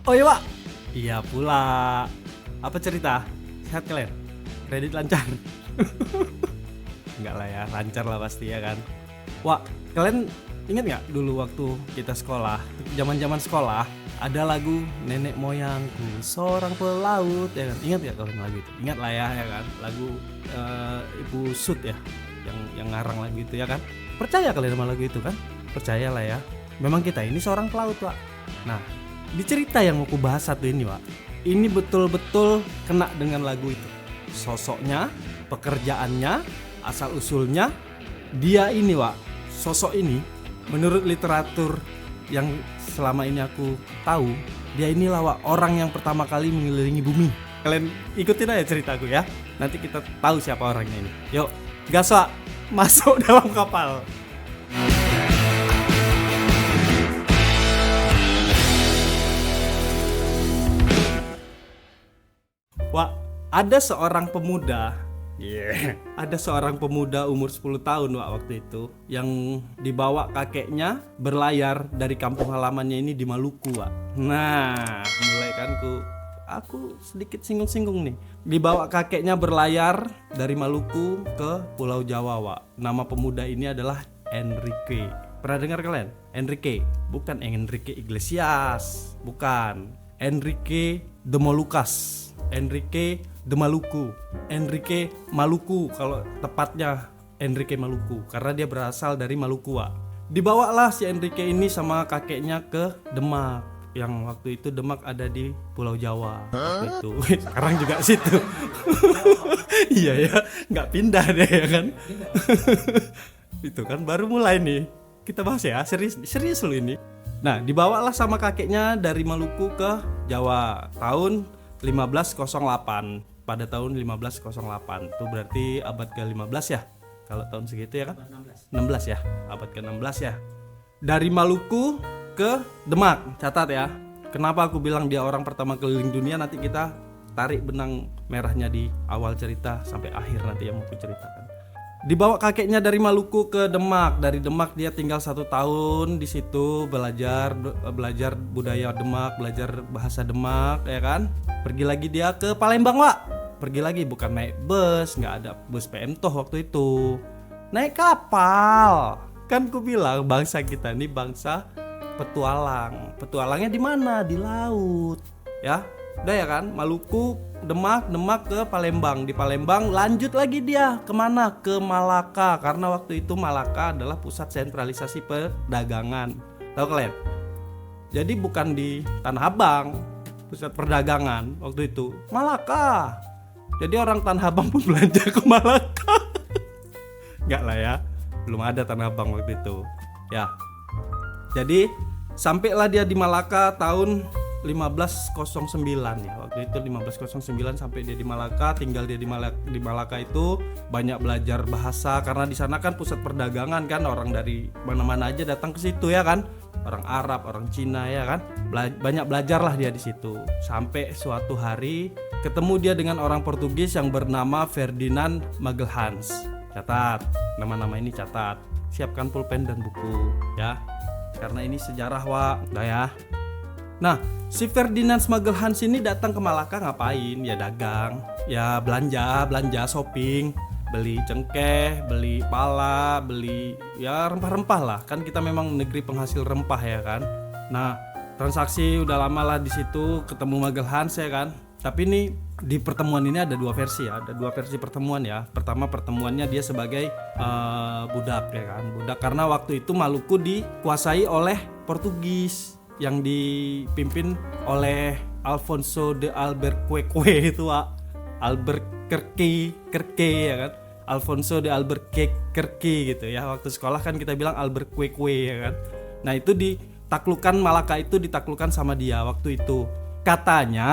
Oh iya Pak. Iya pula. Apa cerita? Sehat kalian? Kredit lancar? Enggak lah ya, lancar lah pasti ya kan. Wah, kalian ingat nggak dulu waktu kita sekolah, zaman sekolah, ada lagu nenek moyangku seorang pelaut ya kan? Ingat nggak kalian lagu itu? Ingat lah ya kan? Lagu Ibu Sud ya, yang ngarang lagu itu ya kan? Percaya kalian sama lagu itu kan? Percaya lah ya. Memang kita ini seorang pelaut Pak. Nah, di cerita yang mau ku bahas satu ini Pak, ini betul-betul kena dengan lagu itu. Sosoknya, pekerjaannya, asal usulnya, dia ini Pak, sosok ini menurut literatur yang selama ini aku tahu, dia inilah Pak, orang yang pertama kali mengelilingi bumi. Kalian ikutin aja ceritaku ya, nanti kita tahu siapa orangnya ini. Yuk, gas Pak, masuk dalam kapal. Wah, ada seorang pemuda. Ada seorang pemuda umur 10 tahun waktu itu yang dibawa kakeknya berlayar dari kampung halamannya ini di Maluku, Wak. Nah, mulai kan aku sedikit singgung-singgung nih. Dibawa kakeknya berlayar dari Maluku ke Pulau Jawa, Wak. Nama pemuda ini adalah Enrique. Pernah dengar kalian? Enrique, bukan Enrique Iglesias, bukan. Enrique de Molucas. Enrique de Maluku, Enrique Maluku kalau tepatnya Enrique Maluku karena dia berasal dari Maluku. Dibawalah si Enrique ini sama kakeknya ke Demak, yang waktu itu Demak ada di Pulau Jawa waktu itu. Sekarang juga situ. Iya ya, nggak pindah deh ya kan. Itu kan baru mulai nih kita bahas ya, serius lu ini. Nah, dibawalah sama kakeknya dari Maluku ke Jawa tahun 1508. Pada tahun 1508 itu berarti abad ke-15 ya, kalau tahun segitu ya kan, 16 ya, abad ke-16 ya. Dari Maluku ke Demak, catat ya. Kenapa aku bilang dia orang pertama keliling dunia, nanti kita tarik benang merahnya di awal cerita sampai akhir nanti yang mau aku ceritakan. Dibawa kakeknya dari Maluku ke Demak. Dari Demak dia tinggal 1 tahun di situ, belajar budaya Demak, belajar bahasa Demak ya kan. Pergi lagi dia ke Palembang, Wak. Pergi lagi, bukan naik bus, nggak ada bus PM toh waktu itu. Naik kapal. Kan ku bilang bangsa kita ini bangsa petualang. Petualangnya di mana? Di laut. Ya. Udah ya kan, Maluku, Demak ke Palembang. Di Palembang lanjut lagi dia kemana? Ke Malaka, karena waktu itu Malaka adalah pusat sentralisasi perdagangan. Tahu kalian? Jadi bukan di Tanah Abang pusat perdagangan waktu itu, Malaka. Jadi orang Tanah Abang pun belanja ke Malaka. Enggak lah ya, belum ada Tanah Abang waktu itu. Ya. Jadi sampailah dia di Malaka tahun 1509 ya. Waktu itu 1509 sampai dia di Malaka, tinggal dia di Malaka itu banyak belajar bahasa karena di sana kan pusat perdagangan kan, orang dari mana-mana aja datang ke situ ya kan. Orang Arab, orang Cina ya kan. Banyak belajar lah dia di situ. Sampai suatu hari ketemu dia dengan orang Portugis yang bernama Ferdinand Magalhães. Catat, nama-nama ini catat. Siapkan pulpen dan buku ya. Karena ini sejarah Wak. Udah ya. Nah, si Ferdinand Magalhães ini datang ke Malaka ngapain? Ya dagang, ya belanja, shopping, beli cengkeh, beli pala, beli ya rempah-rempah lah. Kan kita memang negeri penghasil rempah ya kan. Nah, transaksi udah lama lah di situ, ketemu Magalhães ya kan. Tapi ini di pertemuan ini ada dua versi ya, ada dua versi pertemuan ya. Pertama pertemuannya dia sebagai budak ya kan, budak karena waktu itu Maluku dikuasai oleh Portugis yang dipimpin oleh Alfonso de Albuquerque itu Albuquerque ya kan, Alfonso de Albuquerque gitu ya. Waktu sekolah kan kita bilang Albuquerque ya kan. Nah itu ditaklukkan, Malaka itu ditaklukkan sama dia waktu itu. Katanya,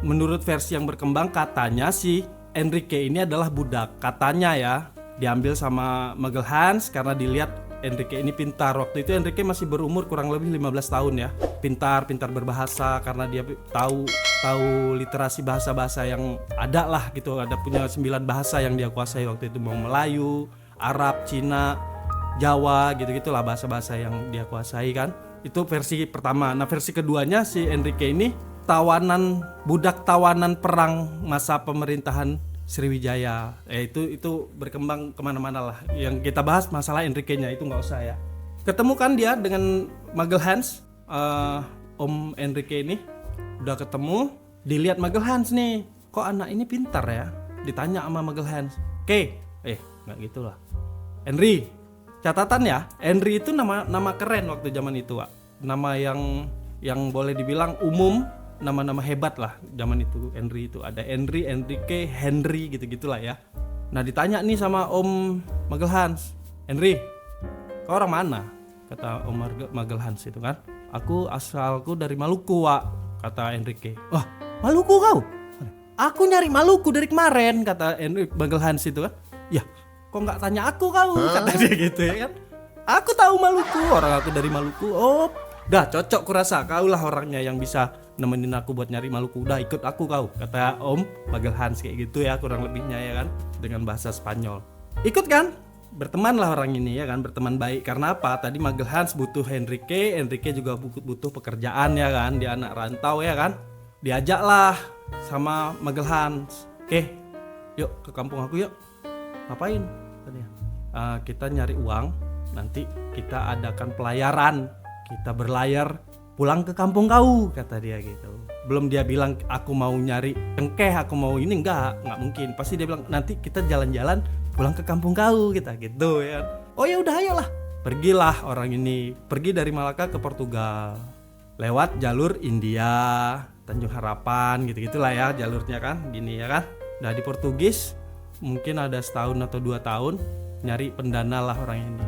menurut versi yang berkembang, katanya si Enrique ini adalah budak. Katanya ya, diambil sama Magalhães karena dilihat Enrique ini pintar. Waktu itu Enrique masih berumur kurang lebih 15 tahun ya. Pintar berbahasa karena dia tahu literasi bahasa-bahasa yang ada lah gitu. Ada punya 9 bahasa yang dia kuasai waktu itu, mau Melayu, Arab, Cina, Jawa gitu-gitulah bahasa-bahasa yang dia kuasai kan. Itu versi pertama. Nah versi keduanya si Enrique ini budak tawanan perang masa pemerintahan Sriwijaya. Itu berkembang kemana-mana lah. Yang kita bahas masalah Enrique-nya itu nggak usah ya. Ketemu kan dia dengan Magelhaens, Om Enrique ini udah ketemu. Dilihat Magelhaens nih, kok anak ini pintar ya? Ditanya sama Magelhaens. Nggak gitulah. Henry, catatan ya, Henry itu nama keren waktu zaman itu, Wak. Nama yang boleh dibilang umum, nama-nama hebat lah zaman itu. Henry itu ada Henry, Enrique, Henry gitu-gitulah ya. Nah ditanya nih sama Om Magelhaens, Henry, kau orang mana? Kata Om Magelhaens itu kan, asalku dari Maluku, Wak, kata Enrique. Wah, Maluku kau? Aku nyari Maluku dari kemarin, kata Magelhaens itu kan. Ya, kok nggak tanya aku kau? Kata dia gitu ya kan. Aku tahu Maluku, orang aku dari Maluku. Oh, dah cocok kurasa, kau lah orangnya yang bisa nemenin aku buat nyari Maluku. Udah ikut aku kau, kata Om Magelhaens kayak gitu ya kurang lebihnya ya kan, dengan bahasa Spanyol. Ikut kan? Berteman lah orang ini ya kan, berteman baik. Karena apa? Tadi Magelhaens butuh Enrique juga butuh pekerjaan ya kan, dia anak rantau ya kan. Diajaklah sama Magelhaens. Oke, yuk ke kampung aku yuk. Ngapain? Kita nyari uang, nanti kita adakan pelayaran. Kita berlayar pulang ke kampung kau, kata dia gitu. Belum dia bilang aku mau nyari cengkeh, aku mau ini, enggak mungkin. Pasti dia bilang nanti kita jalan-jalan pulang ke kampung kau, kita gitu ya. Oh ya udah ayolah. Pergilah orang ini, pergi dari Malaka ke Portugal. Lewat jalur India, Tanjung Harapan gitu-gitulah ya jalurnya kan, gini ya kan. Nah di Portugis mungkin ada setahun atau 2 tahun nyari pendana lah orang ini.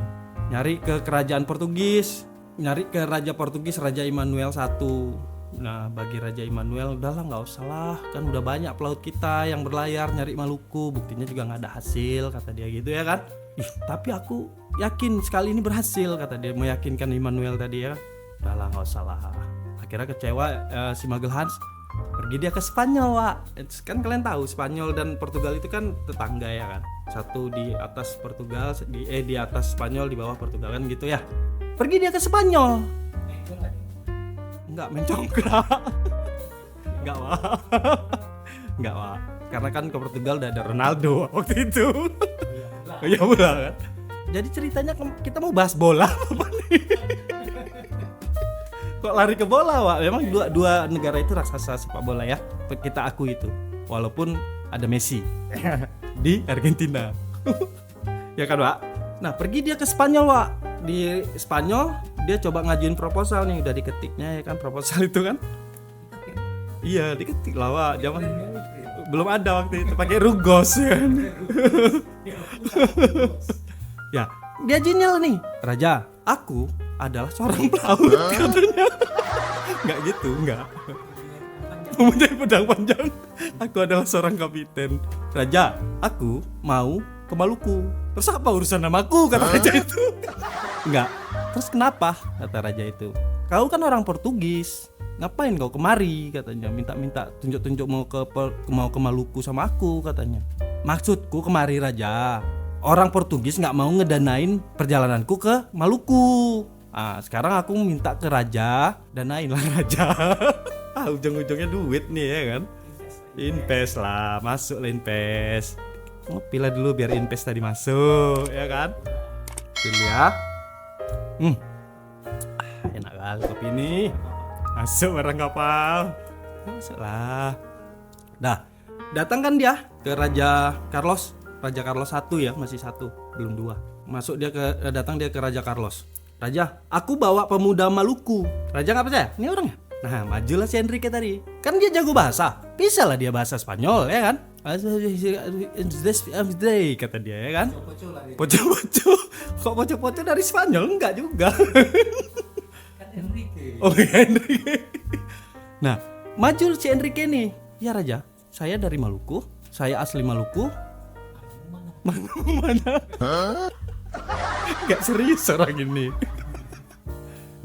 Nyari ke kerajaan Portugis, nyari ke Raja Portugis, Raja Immanuel I. Nah bagi Raja Immanuel udahlah nggak usah lah, kan udah banyak pelaut kita yang berlayar nyari Maluku, buktinya juga nggak ada hasil, kata dia gitu ya kan. Tapi aku yakin sekali ini berhasil, kata dia, meyakinkan Immanuel tadi ya. Udahlah nggak usah lah. Akhirnya kecewa si Magelhaens, pergi dia ke Spanyol, Wak. Kan kalian tahu Spanyol dan Portugal itu kan tetangga ya kan. Satu di atas Portugal, di atas Spanyol, di bawah Portugal kan gitu ya. Pergi dia ke Spanyol. Enggak mencongkrak. Enggak, Wak. Enggak, Wak. Karena kan ke Portugal udah ada Ronaldo waktu itu. Iya bola kan. Jadi ceritanya kita mau bahas bola apa nih? Kok lari ke bola, Wak? Memang dua negara itu raksasa sepak bola ya. Kita akui itu. Walaupun ada Messi di Argentina. Ya kan, Wak? Nah, pergi dia ke Spanyol, Wak. Di Spanyol dia coba ngajuin proposal nih, udah diketiknya ya kan, proposal itu kan. Iya, diketik lah, Wak. Zaman belum ada waktu itu, pakai rugos ya kan. Ya, dia jinial nih. Raja, aku adalah seorang pelaut, katanya. Enggak gitu, enggak. Mempunyai pedang panjang. Aku adalah seorang kapiten. Raja, aku mau ke Maluku. Terus apa urusan namaku, kata raja itu. Enggak. Terus kenapa, kata raja itu. Kau kan orang Portugis, ngapain kau kemari, katanya. Minta tunjuk-tunjuk mau ke Maluku sama aku, katanya. Maksudku kemari, Raja, orang Portugis nggak mau ngedanain perjalananku ke Maluku. Sekarang aku minta ke raja, danain lah raja. Ujung-ujungnya duit nih ya kan. Invest lah, masuk lah invest. Pilih dulu biar invest tadi masuk ya kan. Pilih ya. Enak kali kopi ini. Masuk barang kapal. Masuk lah. Dah, datang kan dia ke Raja Carlos. Raja Carlos 1 ya, masih 1, belum 2. Datang dia ke Raja Carlos. Raja, aku bawa pemuda Maluku. Raja nggak percaya, ini orangnya. Nah, majulah si Enrique tadi. Kan dia jago bahasa, bisa lah dia bahasa Spanyol ya kan. Kata dia ya kan. Poco-poco. Kok poco-poco dari Spanyol? Enggak juga. Kan Enrique. Oh iya Enrique. Nah, maju si Enrique nih. Ya Raja, saya dari Maluku. Saya asli Maluku. Mana? Gak serius orang ini.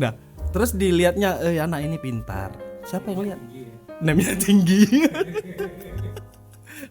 Nah, terus dilihatnya, anak ini pintar. Siapa yang lihat? Namanya tinggi.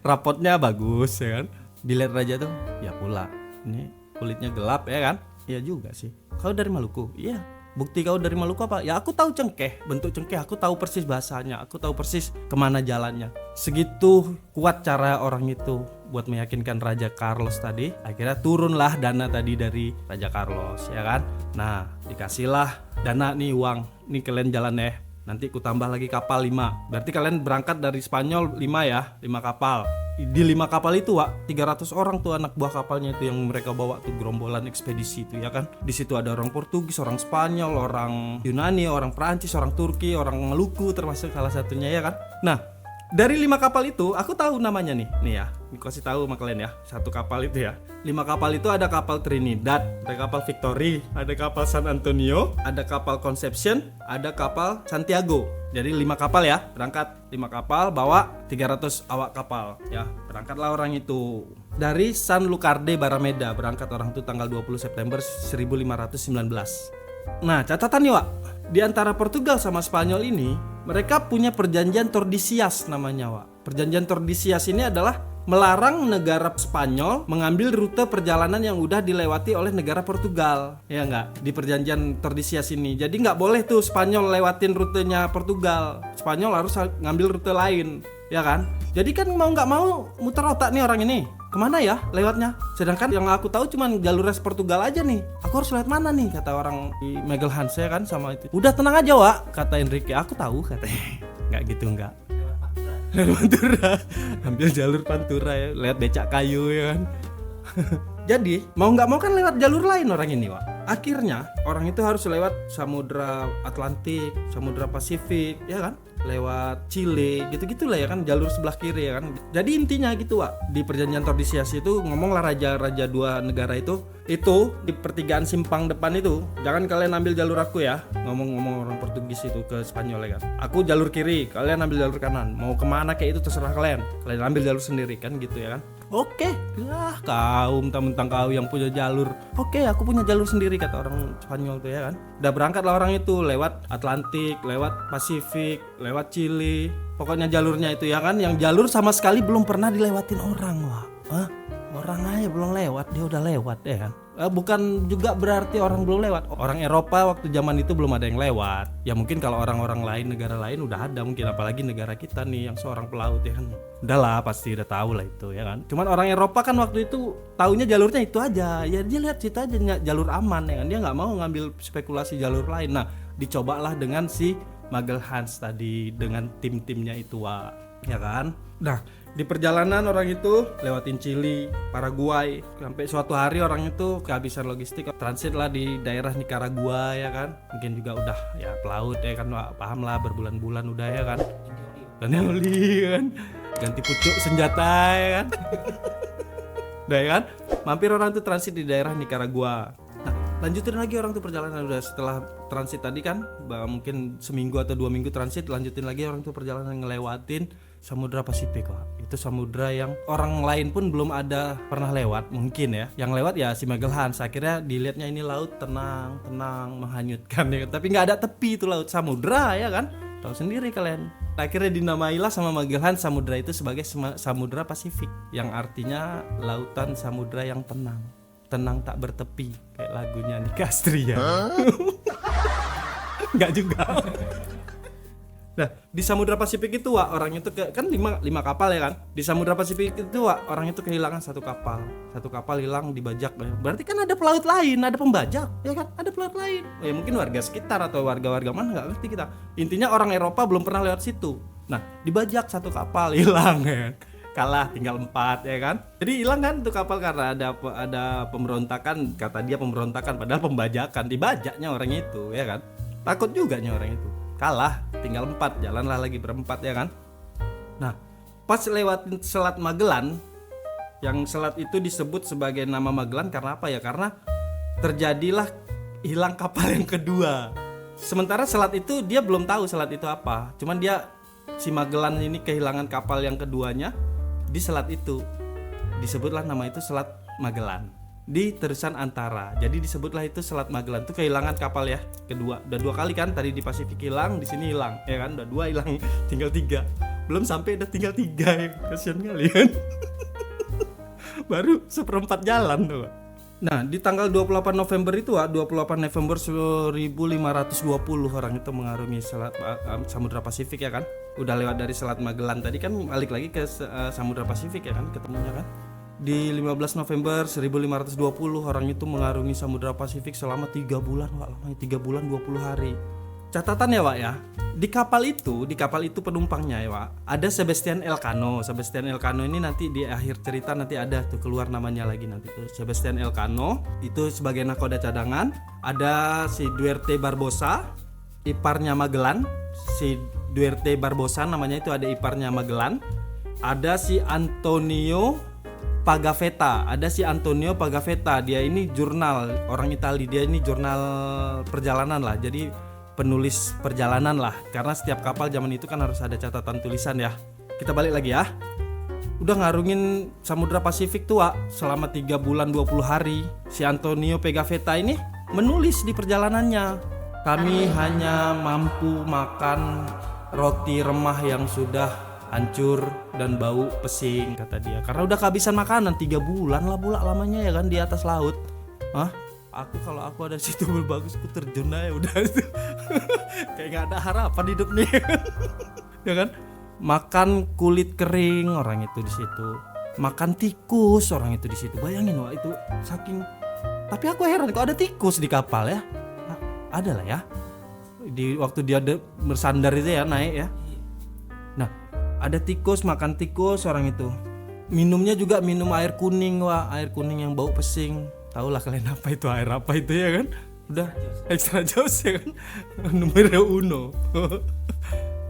Rapotnya bagus ya kan. Dilihat raja tuh, ya pula. Ini kulitnya gelap ya kan? Iya juga sih. Kau dari Maluku? Iya. bukti kau dari Maluku apa? Ya aku tahu cengkeh, bentuk cengkeh, aku tahu persis bahasanya, aku tahu persis kemana jalannya. Segitu kuat cara orang itu buat meyakinkan Raja Carlos tadi. Akhirnya turunlah dana tadi dari Raja Carlos, ya kan. Nah dikasihlah dana nih, uang, nih kalian jalan ya, nanti ku tambah lagi kapal 5. Berarti kalian berangkat dari Spanyol 5 ya, 5 kapal. Di 5 kapal itu, Wak, 300 orang tuh anak buah kapalnya itu yang mereka bawa tuh, gerombolan ekspedisi itu, ya kan. Di situ ada orang Portugis, orang Spanyol, orang Yunani, orang Perancis, orang Turki, orang Maluku termasuk salah satunya, ya kan. Nah, dari 5 kapal itu aku tahu namanya nih ya. Aku kasih tahu sama kalian ya. Satu kapal itu ya. 5 kapal itu ada kapal Trinidad, ada kapal Victory, ada kapal San Antonio, ada kapal Conception, ada kapal Santiago. Jadi 5 kapal ya, berangkat 5 kapal bawa 300 awak kapal ya. Berangkatlah orang itu dari San Lucarde Barrameda, berangkat orang itu tanggal 20 September 1519. Nah, catatan nih, Wak. Di antara Portugal sama Spanyol ini, mereka punya perjanjian Tordesillas namanya, Wak. Perjanjian Tordesillas ini adalah melarang negara Spanyol mengambil rute perjalanan yang udah dilewati oleh negara Portugal. Ya enggak? Di perjanjian Tordesillas ini. Jadi enggak boleh tuh Spanyol lewatin rutenya Portugal. Spanyol harus ngambil rute lain, ya kan? Jadi kan mau nggak mau muter otak nih orang ini. Kemana ya lewatnya? Sedangkan yang aku tahu cuma jalur res Portugal aja nih. Aku harus lewat mana nih? Kata orang di Magellan saya kan sama itu. Udah tenang aja, Wak, kata Enrique. Aku tahu katanya. Nggak gitu, nggak. Lewat Pantura. Ambil jalur Pantura ya. Lewat becak kayu ya kan. Jadi mau nggak mau kan lewat jalur lain orang ini, Wak. Akhirnya orang itu harus lewat Samudra Atlantik, Samudra Pasifik, ya kan? Lewat Chile, gitu-gitulah ya kan, jalur sebelah kiri ya kan. Jadi intinya gitu, Wak. Di perjanjian Tordesillas itu ngomonglah raja-raja dua negara itu di pertigaan simpang depan itu, jangan kalian ambil jalur aku ya. Ngomong-ngomong orang Portugis itu ke Spanyol ya kan. Aku jalur kiri, kalian ambil jalur kanan. Mau kemana kayak itu terserah kalian. Kalian ambil jalur sendiri kan gitu ya kan. Oke, kau mentang-mentang kau yang punya jalur. Oke, aku punya jalur sendiri kata orang Spanyol tuh ya kan. Udah berangkatlah orang itu lewat Atlantik, lewat Pasifik, lewat Chile. Pokoknya jalurnya itu ya kan, yang jalur sama sekali belum pernah dilewatin orang, Wah. Hah? Orang aja belum lewat, dia udah lewat ya kan. Bukan juga berarti orang belum lewat. Orang Eropa waktu zaman itu belum ada yang lewat. Ya mungkin kalau orang-orang lain, negara lain udah ada mungkin, apalagi negara kita nih yang seorang pelaut ya kan. Udahlah pasti udah tahu lah itu ya kan. Cuman orang Eropa kan waktu itu taunya jalurnya itu aja. Ya dia lihat situ aja jalur aman ya kan. Dia nggak mau ngambil spekulasi jalur lain. Nah, dicobalah dengan si Magellan tadi dengan tim-timnya itu, Wak. Ya kan. Nah, di perjalanan orang itu lewatin Chili, Paraguay, sampai suatu hari orang itu kehabisan logistik, transit lah di daerah Nicaragua ya kan. Mungkin juga udah ya pelaut ya kan, paham lah, berbulan-bulan udah ya kan. Dan oli kan, ganti pucuk senjata ya kan. Udah ya kan, mampir orang itu transit di daerah Nicaragua. Nah, lanjutin lagi orang tuh perjalanan, udah setelah transit tadi kan, mungkin seminggu atau 2 minggu transit, lanjutin lagi orang tuh perjalanan ngelewatin Samudra Pasifik, Wak. Itu samudra yang orang lain pun belum ada pernah lewat mungkin ya. Yang lewat ya si Magellan. Akhirnya dilihatnya ini laut tenang, menghanyutkan ya. Tapi nggak ada tepi itu laut, samudra ya kan. Tahu sendiri kalian. Akhirnya dinamailah sama Magellan samudra itu sebagai Samudra Pasifik, yang artinya lautan samudra yang tenang tak bertepi, kayak lagunya Nika Astria. Nggak juga. Nah, di Samudra Pasifik itu, Wak, orang itu kan 5 kapal ya kan. Di Samudra Pasifik itu, Wak, orang itu kehilangan satu kapal hilang, dibajak. Berarti kan ada pelaut lain, ada pembajak ya kan, ada pelaut lain. Ya mungkin warga sekitar atau warga-warga mana nggak ngerti kita. Intinya orang Eropa belum pernah lewat situ. Nah, dibajak satu kapal hilang ya kan. Kalah tinggal 4 ya kan. Jadi hilang kan tuh kapal karena ada pemberontakan, kata dia pemberontakan, padahal pembajakan. Dibajaknya orang itu ya kan. Takut juga nya orang itu. Kalah, tinggal 4, jalanlah lagi berempat ya kan. Nah, pas lewatin Selat Magellan, yang selat itu disebut sebagai nama Magellan karena apa ya? Karena terjadilah hilang kapal yang kedua. Sementara selat itu dia belum tahu selat itu apa. Cuman si Magellan ini kehilangan kapal yang keduanya di selat itu. Disebutlah nama itu Selat Magellan di terusan antara. Jadi disebutlah itu Selat Magellan, itu kehilangan kapal ya kedua. Udah 2 kali kan, tadi di Pasifik hilang, di sini hilang ya kan. Udah 2 hilang, tinggal 3. Belum sampai udah tinggal 3 ya. Kasian kali kan. Baru 1/4 jalan tuh. Nah, di tanggal 28 November itu, 28 November 1520 orang itu mengarungi selat Samudra Pasifik ya kan. Udah lewat dari Selat Magellan tadi kan, balik lagi ke Samudra Pasifik ya kan, ketemunya kan. Di 15 November 1520 orang itu mengarungi Samudra Pasifik selama 3 bulan, Wak, lamanya 3 bulan 20 hari. Catatan ya Wak ya, di kapal itu penumpangnya ya Wak, ada Sebastian Elcano. Sebastian Elcano ini nanti di akhir cerita nanti ada tuh keluar namanya lagi nanti tuh. Sebastian Elcano itu sebagai nakoda cadangan. Ada si Duarte Barbosa, iparnya Magellan. Si Duarte Barbosa namanya itu ada iparnya Magellan. Ada si Antonio Pagafetta, dia ini jurnal orang Itali, dia ini jurnal perjalanan lah, jadi penulis perjalanan lah, karena setiap kapal zaman itu kan harus ada catatan tulisan ya. Kita balik lagi ya, udah ngarungin Samudra Pasifik tuh Wak, selama 3 bulan 20 hari. Si Antonio Pagafetta ini menulis di perjalanannya, kami hanya mampu makan roti remah yang sudah hancur dan bau pesing, kata dia, karena udah kehabisan makanan. 3 bulan lah pula lamanya ya kan di atas laut. Kalau aku ada di situ bagus, aku terjun aja udah. Kayak nggak ada harapan hidup nih. Ya kan? Makan kulit kering orang itu di situ, makan tikus orang itu di situ. Bayangin Wak, itu saking. Tapi aku heran kok ada tikus di kapal ya. Ada lah ya. Di waktu dia bersandar itu ya, naik ya. Nah, ada tikus, makan tikus orang itu. Minumnya juga minum air kuning Wak, air kuning yang bau pesing. Tahu lah kalian apa itu, air apa itu ya kan? Udah extra jauh ya kan? Numero uno.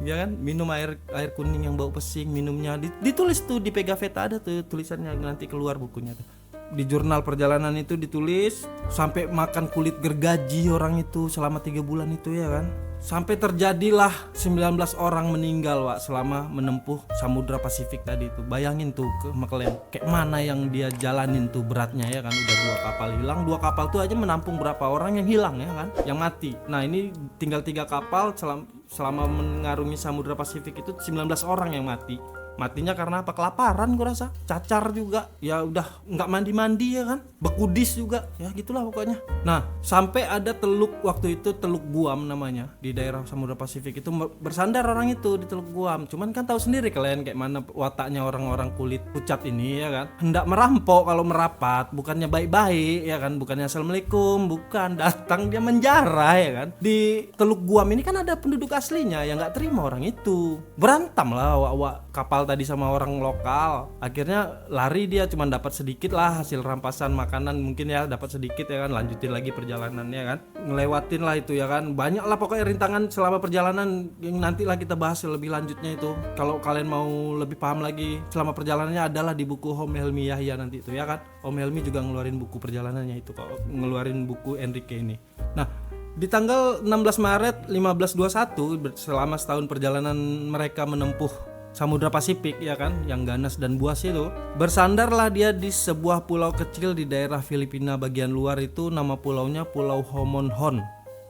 Ya kan, minum air kuning yang bau pesing, minumnya ditulis tuh di Pagafetta, ada tuh tulisannya, nanti keluar bukunya tuh. Di jurnal perjalanan itu ditulis sampai makan kulit gergaji orang itu selama 3 bulan itu ya kan. Sampai terjadilah 19 orang meninggal Wak selama menempuh Samudra Pasifik tadi itu. Bayangin tuh kalian, kayak mana yang dia jalanin tuh beratnya ya kan. Udah 2 kapal hilang, 2 kapal tuh aja menampung berapa orang yang hilang ya kan, yang mati. Nah ini tinggal 3 kapal selama mengarungi Samudra Pasifik itu 19 orang yang mati. Matinya karena apa? Kelaparan gue rasa, cacar juga, ya udah nggak mandi ya kan, bekudis juga, ya gitulah pokoknya. Nah sampai ada teluk, waktu itu Teluk Guam namanya, di daerah Samudra Pasifik itu bersandar orang itu di Teluk Guam. Cuman kan tahu sendiri kalian kayak mana wataknya orang-orang kulit pucat ini ya kan, hendak merampok kalau merapat, bukannya baik-baik ya kan, bukannya assalamualaikum, bukan, datang dia menjara ya kan. Di Teluk Guam ini kan ada penduduk aslinya yang nggak terima orang itu, berantem lah awak kapal tadi sama orang lokal. Akhirnya lari dia, cuma dapat sedikit lah hasil rampasan makanan, mungkin ya dapat sedikit ya kan, lanjutin lagi perjalanannya kan, ngelewatin lah itu ya kan. Banyak lah pokoknya rintangan selama perjalanan yang nanti lah kita bahas lebih lanjutnya itu. Kalau kalian mau lebih paham lagi selama perjalanannya adalah di buku Om Helmi Yahya nanti itu ya kan. Om Helmi juga ngeluarin buku perjalanannya itu kok, ngeluarin buku Enrique ini. Nah di tanggal 16 Maret 1521 selama setahun perjalanan mereka menempuh Samudra Pasifik ya kan, yang ganas dan buas itu, bersandarlah dia di sebuah pulau kecil di daerah Filipina bagian luar itu, nama pulaunya Pulau Homonhon.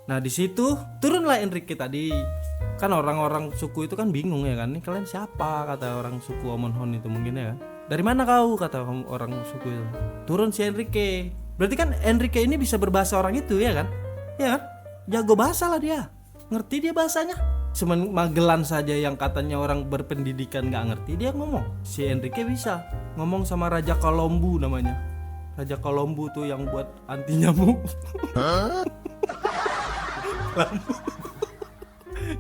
Nah di situ turunlah Enrique tadi. Kan orang-orang suku itu kan bingung ya kan, nih kalian siapa, kata orang suku Homonhon itu mungkin ya kan. Dari mana kau, kata orang suku itu. Turun si Enrique. Berarti kan Enrique ini bisa berbahasa orang itu ya kan? Ya kan? Jago bahasa lah dia. Ngerti dia bahasanya. Cuman Magellan saja yang katanya orang berpendidikan gak ngerti, dia ngomong. Si Enrique bisa ngomong sama Raja Kolombu namanya. Raja Kolombu tuh yang buat anti nyamuk.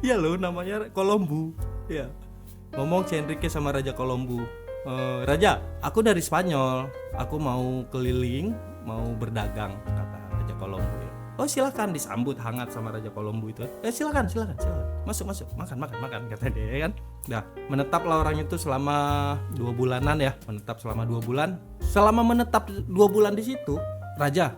Ya lo namanya Kolombu. Ya. Ngomong si Enrique sama Raja Kolombu. Raja, aku dari Spanyol. Aku mau keliling, mau berdagang, kata Raja Kolombu. Oh silakan, disambut hangat sama Raja Kolombu itu. Silakan. Masuk. Makan kata dia kan. Nah, menetaplah orang itu selama 2 bulanan ya. Menetap selama 2 bulan. Selama menetap 2 bulan di situ, Raja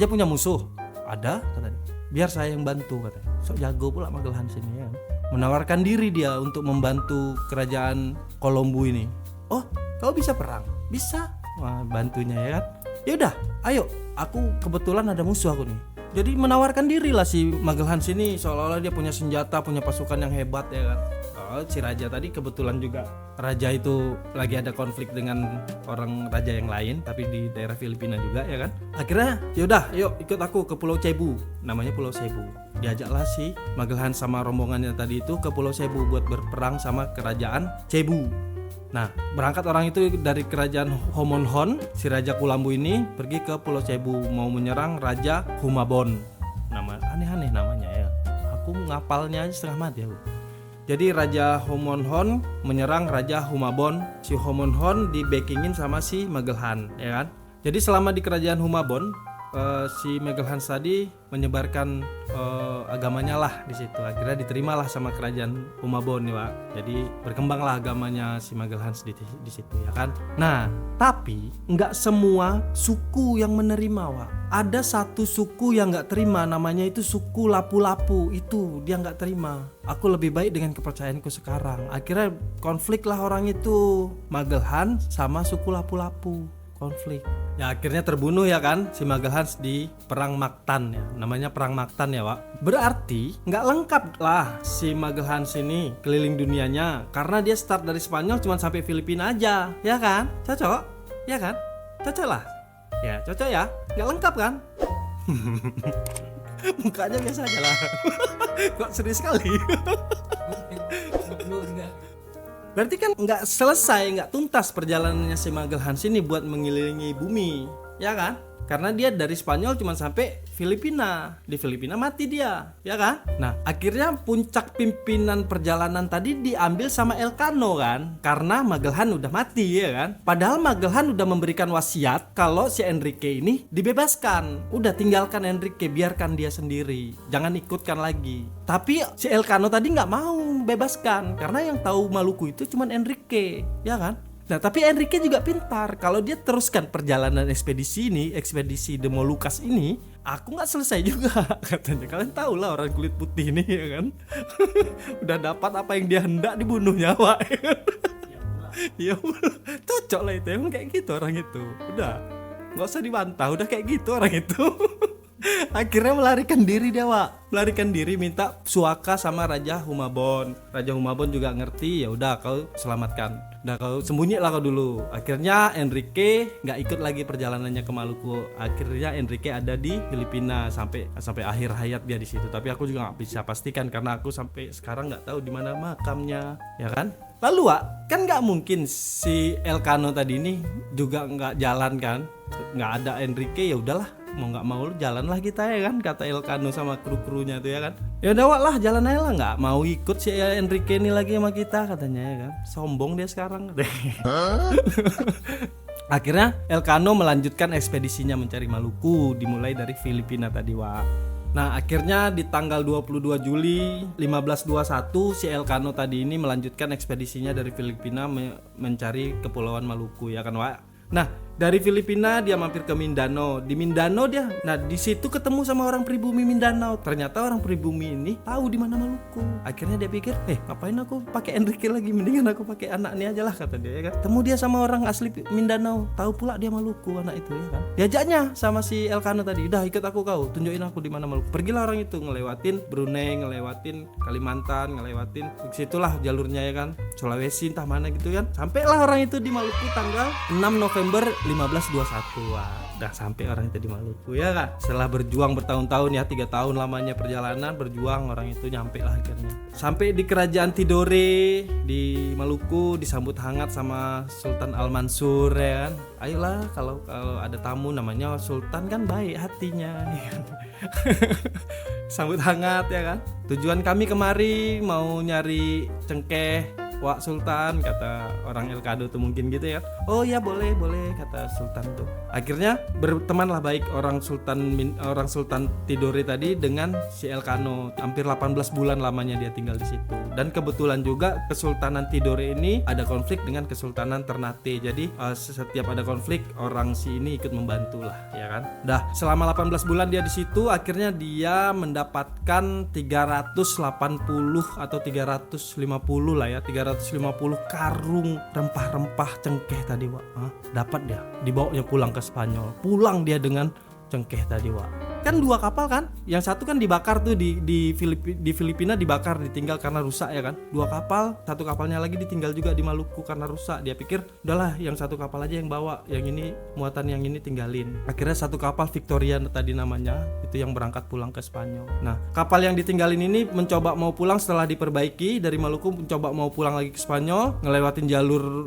punya musuh. Ada, kata dia. Biar saya yang bantu, katanya. Sok jago pula Magellan sini ya. Menawarkan diri dia untuk membantu kerajaan Kolombu ini. Oh, kau bisa perang? Bisa. Wah, bantunya ya kan. Ya udah, ayo. Aku kebetulan ada musuh aku nih. Jadi menawarkan diri lah si Magellan sini, seolah-olah dia punya senjata, punya pasukan yang hebat ya kan. Si raja tadi kebetulan juga raja itu lagi ada konflik dengan orang raja yang lain tapi di daerah Filipina juga ya kan. Akhirnya yaudah yuk ikut aku ke Pulau Cebu, namanya Pulau Cebu. Diajaklah si Magellan sama rombongannya tadi itu ke Pulau Cebu buat berperang sama kerajaan Cebu. Nah, berangkat orang itu dari kerajaan Homonhon, si Raja Kulambu ini pergi ke Pulau Cebu mau menyerang Raja Humabon. Nama aneh-aneh namanya ya. Aku ngapalnya aja setengah mati aku. Jadi Raja Homonhon menyerang Raja Humabon. Si Homonhon di-backingin sama si Magellan, ya kan? Jadi selama di kerajaan Humabon, si Magellan tadi menyebarkan agamanya lah di situ. Akhirnya diterimalah sama kerajaan Humabon nih, Pak. Jadi berkembanglah agamanya si Magellan di situ, ya kan? Nah, tapi nggak semua suku yang menerima, Pak. Ada satu suku yang nggak terima, namanya itu suku Lapu-Lapu. Itu dia nggak terima. Aku lebih baik dengan kepercayaanku sekarang. Akhirnya konflik lah orang itu, Magellan sama suku Lapu-Lapu. Konflik. Ya akhirnya terbunuh ya kan si Magellan di Perang Mactan ya. Namanya Perang Mactan ya, Pak. Berarti nggak lengkap lah si Magellan sini keliling dunianya karena dia start dari Spanyol cuma sampai Filipina aja, ya kan? Cocok? Ya kan? Cocok lah. Ya, cocok ya. Nggak lengkap kan? Mukanya biasa aja lah. Kok serius sekali? Berarti kan nggak selesai, nggak tuntas perjalanannya si Magellan ini buat mengelilingi bumi, ya kan? Karena dia dari Spanyol cuma sampai Filipina. Di Filipina mati dia, ya kan? Nah, akhirnya puncak pimpinan perjalanan tadi diambil sama Elcano kan? Karena Magellan udah mati, ya kan? Padahal Magellan udah memberikan wasiat kalau si Enrique ini dibebaskan. Udah tinggalkan Enrique, biarkan dia sendiri. Jangan ikutkan lagi. Tapi si Elcano tadi nggak mau bebaskan karena yang tahu Maluku itu cuma Enrique, ya kan? Nah, tapi Enrique juga pintar. Kalau dia teruskan perjalanan ekspedisi ini, ekspedisi The Moluccas ini, aku nggak selesai juga katanya. Kalian tahu lah orang kulit putih ini, ya kan? Udah dapat apa yang dia hendak dibunuhnya, Pak. Ya, cocok lah itu. Emang kayak gitu orang itu. Udah, nggak usah dibantah. Udah kayak gitu orang itu. Akhirnya melarikan diri dia, Wak. Melarikan diri minta suaka sama Raja Humabon. Raja Humabon juga ngerti, ya udah kau selamatkan. Udah kau sembunyi lah kau dulu. Akhirnya Enrique nggak ikut lagi perjalanannya ke Maluku. Akhirnya Enrique ada di Filipina sampai akhir hayat dia di situ. Tapi aku juga nggak bisa pastikan karena aku sampai sekarang nggak tahu di mana makamnya, ya kan? Lalu, Wak, kan nggak mungkin si Elcano tadi ini juga nggak jalan kan? Nggak ada Enrique, ya udahlah. Mau nggak mau jalanlah kita, ya kan, kata Elcano sama kru-krunya tuh, ya kan. Ya udah, Wak lah, jalan aja lah, nggak mau ikut si Enrique ini lagi sama kita katanya, ya kan. Sombong dia sekarang. Akhirnya Elcano melanjutkan ekspedisinya mencari Maluku dimulai dari Filipina tadi, Wak. Nah, akhirnya di tanggal 22 Juli 1521 si Elcano tadi ini melanjutkan ekspedisinya dari Filipina mencari Kepulauan Maluku, ya kan, Wak. Nah, dari Filipina dia mampir ke Mindanao. Di Mindanao dia, nah di situ ketemu sama orang pribumi Mindanao. Ternyata orang pribumi ini tahu di mana Maluku. Akhirnya dia pikir, ngapain aku pakai Enrique lagi? Mendingan aku pakai anak ini aja lah, kata dia, ya kan. Temu dia sama orang asli Mindanao, tahu pula dia Maluku anak itu, ya kan. Diajaknya sama si Elcano tadi, udah ikut aku kau, tunjukin aku di mana Maluku. Pergilah orang itu ngelewatin Brunei, ngelewatin Kalimantan, ngelewatin situlah jalurnya, ya kan. Sulawesi entah mana gitu kan. Sampailah orang itu di Maluku tanggal 6 November 1521. Wah, udah sampai orang itu di Maluku, ya kan. Setelah berjuang bertahun-tahun, ya 3 tahun lamanya perjalanan berjuang, orang itu nyampe lah akhirnya. Sampai di kerajaan Tidore di Maluku, disambut hangat sama Sultan Al-Mansur, ya kan. Ayolah, kalau ada tamu namanya Sultan kan baik hatinya, ya kan. Sambut hangat, ya kan. Tujuan kami kemari mau nyari cengkeh, Wak Sultan, kata orang Elcano tuh mungkin gitu, ya. Oh ya, boleh kata Sultan tuh. Akhirnya bertemanlah baik orang Sultan Tidore tadi dengan si Elcano. Hampir 18 bulan lamanya dia tinggal di situ. Dan kebetulan juga Kesultanan Tidore ini ada konflik dengan Kesultanan Ternate. Jadi setiap ada konflik orang si ini ikut membantu lah, ya kan. Dah selama 18 bulan dia di situ, akhirnya dia mendapatkan 380 atau 350 lah ya, 350 karung rempah-rempah cengkeh tadi, Wak. Dapat dia, dibawanya pulang ke Spanyol. Pulang dia dengan cengkeh tadi, Wak. Kan 2 kapal kan, yang satu kan dibakar tuh di Filipina dibakar, ditinggal karena rusak ya kan. 2 kapal, satu kapalnya lagi ditinggal juga di Maluku karena rusak. Dia pikir udahlah yang satu kapal aja yang bawa, yang ini muatan yang ini tinggalin. Akhirnya satu kapal Victoria tadi namanya itu yang berangkat pulang ke Spanyol. Nah kapal yang ditinggalin ini mencoba mau pulang setelah diperbaiki dari Maluku, mencoba mau pulang lagi ke Spanyol, ngelewatin jalur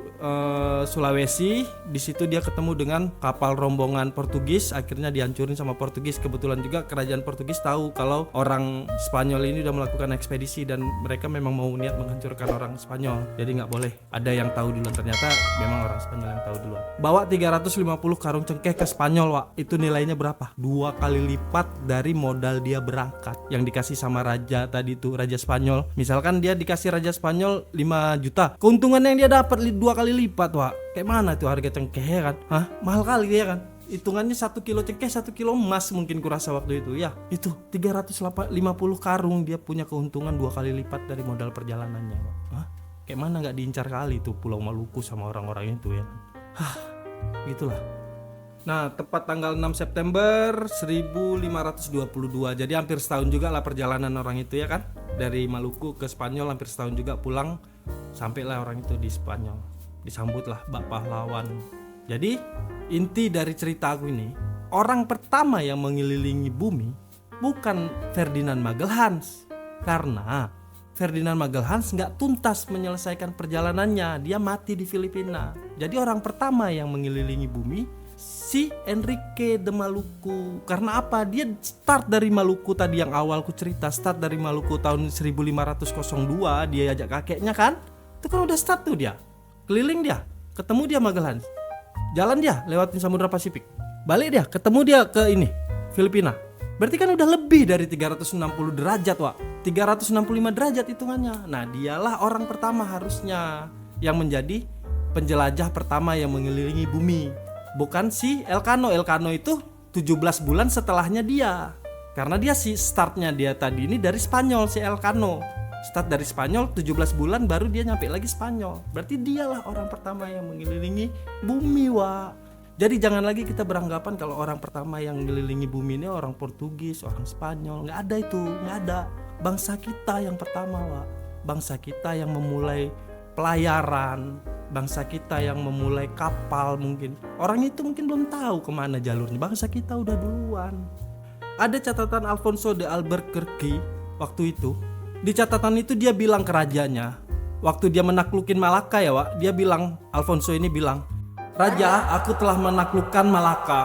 Sulawesi. Di situ dia ketemu dengan kapal rombongan Portugis, akhirnya dihancurin sama Portugis. Kebetulan juga kerajaan Portugis tahu kalau orang Spanyol ini udah melakukan ekspedisi dan mereka memang mau niat menghancurkan orang Spanyol, jadi nggak boleh ada yang tahu duluan. Ternyata memang orang Spanyol yang tahu duluan. Bawa 350 karung cengkeh ke Spanyol, Wak. Itu nilainya berapa? 2 kali lipat dari modal dia berangkat yang dikasih sama raja tadi tuh, raja Spanyol. Misalkan dia dikasih raja Spanyol 5 juta, keuntungan yang dia dapat 2 kali lipat, Wak. Kayak mana tuh harga cengkeh ya kan? Hah? Mahal kali ya kan? Hitungannya 1 kilo cengkeh 1 kilo emas mungkin kurasa waktu itu ya. Itu 350 karung dia punya keuntungan 2 kali lipat dari modal perjalanannya. Hah? Kayak mana nggak diincar kali tuh Pulau Maluku sama orang-orang itu ya. Hah, gitulah. Nah tepat tanggal 6 September 1522, jadi hampir setahun juga lah perjalanan orang itu ya kan. Dari Maluku ke Spanyol hampir setahun juga, pulang sampailah orang itu di Spanyol. Disambutlah bak pahlawan. Jadi inti dari cerita aku ini, orang pertama yang mengelilingi bumi bukan Ferdinand Magelhaens, karena Ferdinand Magelhaens nggak tuntas menyelesaikan perjalanannya, dia mati di Filipina. Jadi orang pertama yang mengelilingi bumi si Enrique de Maluku. Karena apa? Dia start dari Maluku tadi yang awal ku cerita, start dari Maluku tahun 1502, dia ajak kakeknya kan, itu kan udah start tuh dia, keliling dia, ketemu dia Magelhaens. Jalan dia lewatin Samudra Pasifik, balik dia ketemu dia ke ini Filipina. Berarti kan udah lebih dari 360 derajat, Wak. 365 derajat hitungannya. Nah dialah orang pertama harusnya yang menjadi penjelajah pertama yang mengelilingi bumi, bukan si Elcano. Elcano itu 17 bulan setelahnya dia, karena dia si startnya dia tadi ini dari Spanyol. Si Elcano start dari Spanyol 17 bulan baru dia nyampe lagi Spanyol. Berarti dialah orang pertama yang mengelilingi bumi, Wak. Jadi jangan lagi kita beranggapan kalau orang pertama yang mengelilingi bumi ini orang Portugis, orang Spanyol. Nggak ada itu, nggak ada. Bangsa kita yang pertama, Wak. Bangsa kita yang memulai pelayaran, bangsa kita yang memulai kapal mungkin. Orang itu mungkin belum tahu kemana jalurnya, bangsa kita udah duluan. Ada catatan Alfonso de Albuquerque waktu itu. Di catatan itu dia bilang ke rajanya, waktu dia menaklukin Malaka ya, Wak, dia bilang, Alfonso ini bilang, "Raja, aku telah menaklukkan Malaka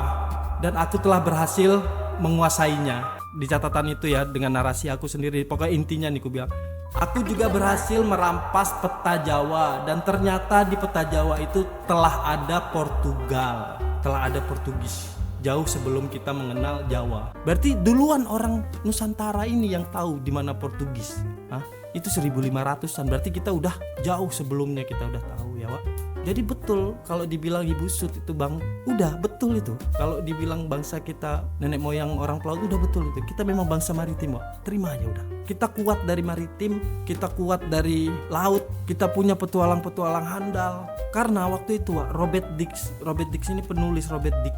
dan aku telah berhasil menguasainya." Di catatan itu ya, dengan narasi aku sendiri. Pokoknya intinya nih aku bilang, aku juga berhasil merampas peta Jawa, dan ternyata di peta Jawa itu telah ada Portugal, telah ada Portugis jauh sebelum kita mengenal Jawa. Berarti duluan orang Nusantara ini yang tahu di mana Portugis. Hah? Itu 1500-an. Berarti kita udah jauh sebelumnya kita udah tahu ya, Wak. Jadi betul kalau dibilang Ibu Sud itu Bang, udah betul itu. Kalau dibilang bangsa kita nenek moyang orang pelaut, udah betul itu. Kita memang bangsa maritim, Wak. Terima aja udah. Kita kuat dari maritim, kita kuat dari laut, kita punya petualang-petualang handal. Karena waktu itu, Wak, Robert Dix ini penulis Robert Dix.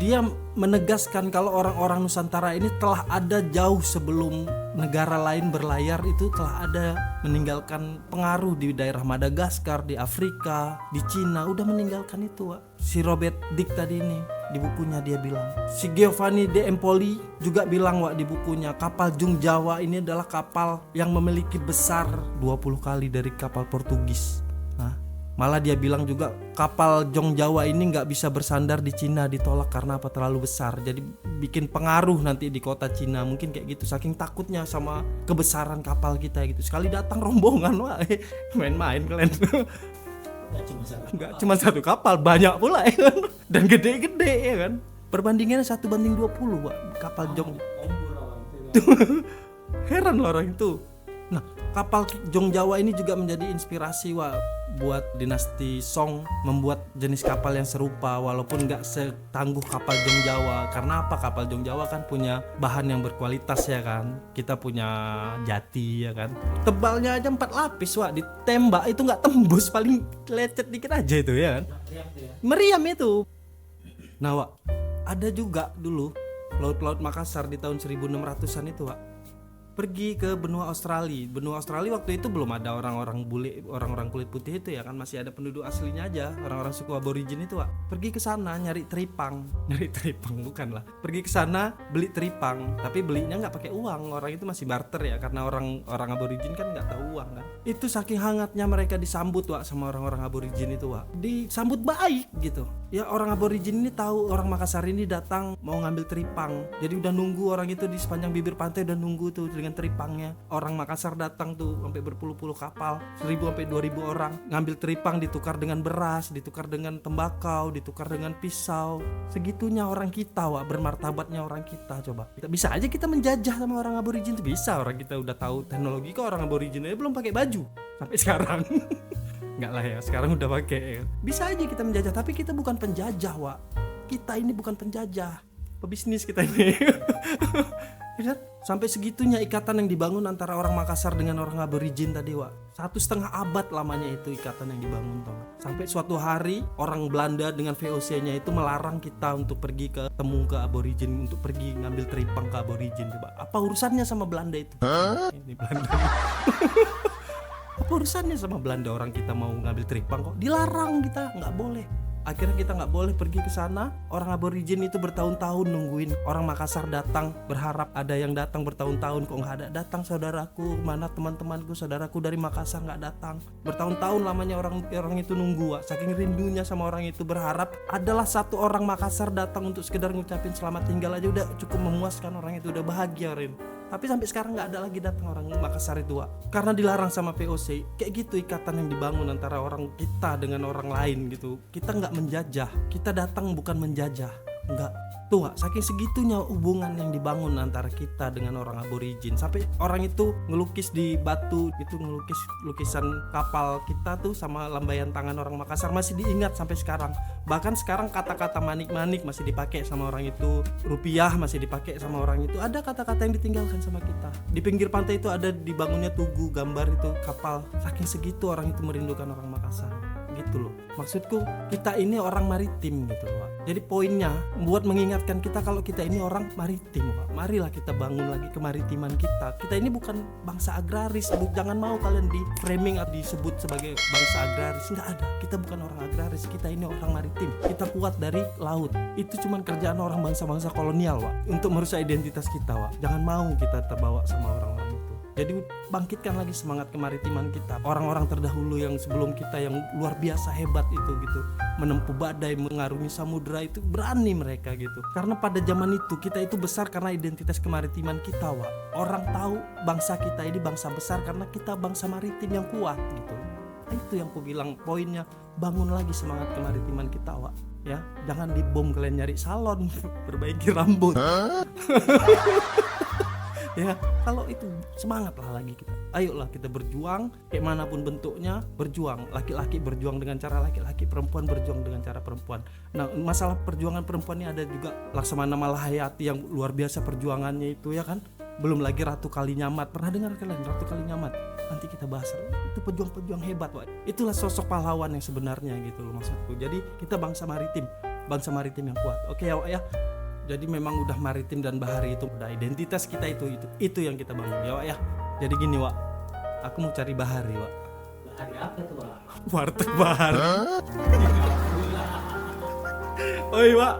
Dia menegaskan kalau orang-orang Nusantara ini telah ada jauh sebelum negara lain berlayar, itu telah ada meninggalkan pengaruh di daerah Madagaskar, di Afrika, di Cina, udah meninggalkan itu, Wak. Si Robert Dix tadi ini di bukunya dia bilang. Si Giovanni de Empoli juga bilang, Wak, di bukunya, kapal Jung Jawa ini adalah kapal yang memiliki besar 20 kali dari kapal Portugis. Malah dia bilang juga kapal Jong Jawa ini nggak bisa bersandar di Cina, ditolak karena apa, terlalu besar. Jadi bikin pengaruh nanti di kota Cina, mungkin kayak gitu. Saking takutnya sama kebesaran kapal kita gitu. Sekali datang rombongan, wah main-main kalian. Nggak cuma satu kapal, banyak pula ya kan. Dan gede-gede ya kan. Perbandingannya 1:20, Wak, kapal Jong. Heran loh orang itu. Nah, kapal Jong Jawa ini juga menjadi inspirasi, Wak, buat dinasti Song membuat jenis kapal yang serupa walaupun nggak setangguh kapal Jong Jawa. Karena apa? Kapal Jong Jawa kan punya bahan yang berkualitas ya kan. Kita punya jati ya kan. Tebalnya aja 4 lapis, Wak, ditembak itu nggak tembus, paling lecet dikit aja itu ya kan. Meriam itu. Nah, Wak, ada juga dulu Pelaut-pelaut Makassar di tahun 1600-an itu, Wak, pergi ke benua Australia. Benua Australia waktu itu belum ada orang-orang bule, orang-orang kulit putih itu ya kan, masih ada penduduk aslinya aja, orang-orang suku aborigin itu, Wak. Pergi ke sana nyari teripang, bukan lah. Pergi ke sana beli teripang, tapi belinya nggak pakai uang. Orang itu masih barter ya, karena orang aborigin kan nggak tahu uang kan. Itu saking hangatnya mereka disambut, Wak, sama orang-orang aborigin itu, Wak. Disambut baik gitu. Ya orang aborigin ini tahu orang Makassar ini datang mau ngambil teripang. Jadi udah nunggu orang itu di sepanjang bibir pantai, udah nunggu tuh dengan teripangnya. Orang Makassar datang tuh sampai berpuluh-puluh kapal, 1.000 sampai 2.000 orang ngambil teripang, ditukar dengan beras, ditukar dengan tembakau, ditukar dengan pisau. Segitunya orang kita, Wak, bermartabatnya orang kita. Coba kita bisa aja kita menjajah sama orang aborigin tuh, bisa. Orang kita udah tahu teknologi kok, orang aborigin aja belum pakai baju sampai sekarang. Enggak lah ya, sekarang udah pakai ya. Bisa aja kita menjajah, tapi kita bukan penjajah, Wak. Kita ini bukan penjajah, pebisnis kita ini. Ya, sampai segitunya ikatan yang dibangun antara orang Makassar dengan orang aborigin tadi, Wak. 1,5 abad lamanya itu ikatan yang dibangun, tau gak? Sampai suatu hari orang Belanda dengan VOC-nya itu melarang kita untuk pergi ke temu ke aborigin, untuk pergi ngambil teripang ke aborigin. Coba apa urusannya sama Belanda itu? Ini Belanda. Apa urusannya sama Belanda, orang kita mau ngambil teripang kok dilarang, kita nggak boleh. Akhirnya kita nggak boleh pergi ke sana. Orang aborigin itu bertahun-tahun nungguin orang Makassar datang, berharap ada yang datang bertahun-tahun, kok nggak ada datang saudaraku, mana teman-temanku, saudaraku dari Makassar nggak datang. Bertahun-tahun lamanya orang itu nunggu, Wak. Saking rindunya sama orang itu, berharap adalah satu orang Makassar datang untuk sekedar ngucapin selamat tinggal aja udah cukup memuaskan. Orang itu udah bahagia, Rin. Tapi sampai sekarang nggak ada lagi datang orang Makassar itu, Wak. Karena dilarang sama VOC. Kayak gitu ikatan yang dibangun antara orang kita dengan orang lain gitu. Kita nggak menjajah, kita datang bukan menjajah, enggak. Tuh, Wak, saking segitunya hubungan yang dibangun antara kita dengan orang aborigin. Sampai orang itu ngelukis di batu, itu ngelukis lukisan kapal kita tuh sama lambaian tangan orang Makassar, masih diingat sampai sekarang. Bahkan sekarang kata-kata manik-manik masih dipakai sama orang itu, rupiah masih dipakai sama orang itu. Ada kata-kata yang ditinggalkan sama kita. Di pinggir pantai itu ada dibangunnya tugu, gambar itu kapal. Saking segitu orang itu merindukan orang Makassar. Gitu loh. Maksudku, kita ini orang maritim gitu loh, Wak. Jadi poinnya buat mengingatkan kita kalau kita ini orang maritim, Wak. Marilah kita bangun lagi kemaritiman kita. Kita ini bukan bangsa agraris. Jangan mau kalian di framing atau disebut sebagai bangsa agraris. Enggak ada. Kita bukan orang agraris. Kita ini orang maritim. Kita kuat dari laut. Itu cuman kerjaan orang bangsa-bangsa kolonial, Wak, untuk merusak identitas kita, Wak. Jangan mau kita terbawa sama orang-orang itu. Jadi bangkitkan lagi semangat kemaritiman kita. Orang-orang terdahulu yang sebelum kita yang luar biasa hebat itu gitu, menempuh badai, mengarungi samudra, itu berani mereka gitu. Karena pada zaman itu kita itu besar karena identitas kemaritiman kita, Wak. Orang tahu bangsa kita ini bangsa besar karena kita bangsa maritim yang kuat gitu. Itu yang aku bilang poinnya, bangun lagi semangat kemaritiman kita, Wak. Ya, jangan dibom kalian nyari salon, perbaiki rambut. Ya, kalau itu semangatlah lagi kita. Ayolah kita berjuang, kayak manapun bentuknya, berjuang. Laki-laki berjuang dengan cara laki-laki, perempuan berjuang dengan cara perempuan. Nah, masalah perjuangan perempuan ini ada juga Laksamana Malahayati yang luar biasa perjuangannya itu, ya kan. Belum lagi Ratu Kalinyamat. Pernah dengar kalian Ratu Kalinyamat? Nanti kita bahas. Itu pejuang-pejuang hebat, Wak. Itulah sosok pahlawan yang sebenarnya gitu loh maksudku. Jadi kita bangsa maritim yang kuat. Oke ya, Wak, ya. Jadi memang udah maritim dan bahari itu udah identitas kita itu yang kita bangun, ya, Wak, ya. Jadi gini, Wak, aku mau cari bahari, Wak. Bahari apa tuh, Wak? Warteg bahari. Oi, Wak.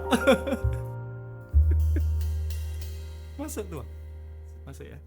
Masuk tuh, Wak. Masuk ya.